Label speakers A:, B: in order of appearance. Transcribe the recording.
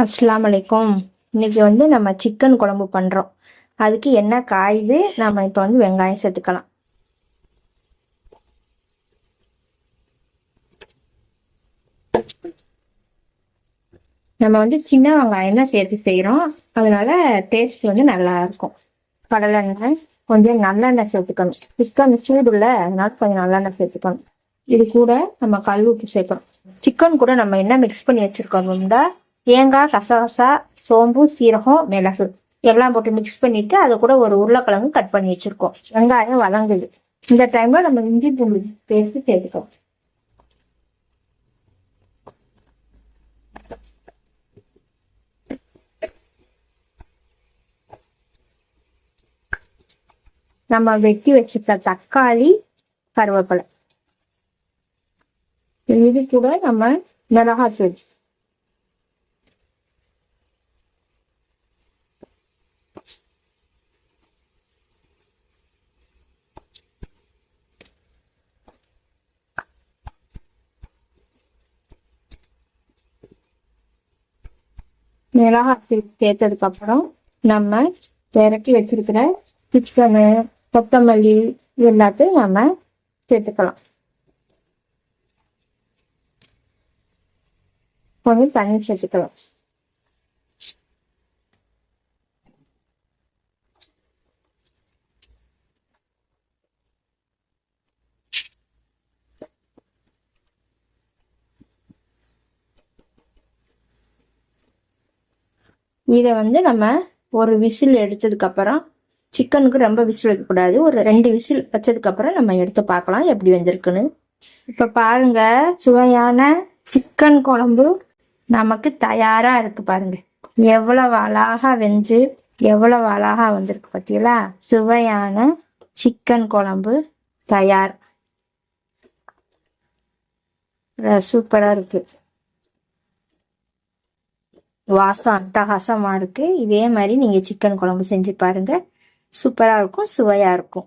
A: அஸ்ஸலாமு அலைக்கும். இன்னைக்கு நம்ம சிக்கன் குழம்பு பண்ணுறோம். அதுக்கு என்ன காயுது, நம்ம இப்போ வெங்காயம் சேர்த்துக்கலாம். நம்ம சின்ன வெங்காயம் தான் சேர்த்து செய்கிறோம். அதனால டேஸ்ட் நல்லா இருக்கும். கடலெண்ணெய், கொஞ்சம் நல்லெண்ணெய் சேர்த்துக்கணும். சிக்கன் சூடு இல்லை, அதனால கொஞ்சம் நல்லெண்ணெய் சேர்த்துக்கணும். இது கூட நம்ம கல் உப்பு சேர்க்கணும். சிக்கன் கூட நம்ம என்ன மிக்ஸ் பண்ணி வச்சிருக்கோம்னா, தேங்காய், கசகசா, சோம்பு, சீரகம், மிளகு எல்லாம் போட்டு மிக்ஸ் பண்ணிட்டு அது கூட ஒரு உருளைக்கிழங்கு கட் பண்ணி வச்சிருக்கோம். வெங்காயம் வதங்குது. இந்த டைம்ல நம்ம இஞ்சி பூண்டு பேஸ்ட் சேர்த்துக்கோம். நம்ம வெட்டி வச்சிருக்க தக்காளி, கருவேப்பிலை, இது கூட நம்ம மிளகாத்தூள், மிளகாத்தூள் சேர்த்ததுக்கு அப்புறம் நம்ம இறக்கி வச்சிருக்கிற சிக்கனு, கொத்தமல்லி எல்லாத்தையும் நம்ம சேர்த்துக்கலாம். கொஞ்சம் தண்ணி சேர்த்துக்கலாம். இதை நம்ம ஒரு விசில் எடுத்ததுக்கு அப்புறம், சிக்கனுக்கு ரொம்ப விசில் வைக்கக்கூடாது, ஒரு 2 விசில் வச்சதுக்கு அப்புறம் நம்ம எடுத்து பார்க்கலாம் எப்படி வந்திருக்குன்னு. இப்ப பாருங்க, சுவையான சிக்கன் குழம்பு நமக்கு தயாரா இருக்கு. பாருங்க எவ்வளவு அழகா வெந்து எவ்வளவு அழகா வந்திருக்கு பார்த்தீங்களா? சுவையான சிக்கன் குழம்பு தயார். சூப்பரா இருக்கு. வாசம் அட்டகாசமா இருக்கு. இதே மாதிரி நீங்க சிக்கன் குழம்பு செஞ்சு பாருங்க. சூப்பரா இருக்கும், சுவையா இருக்கும்.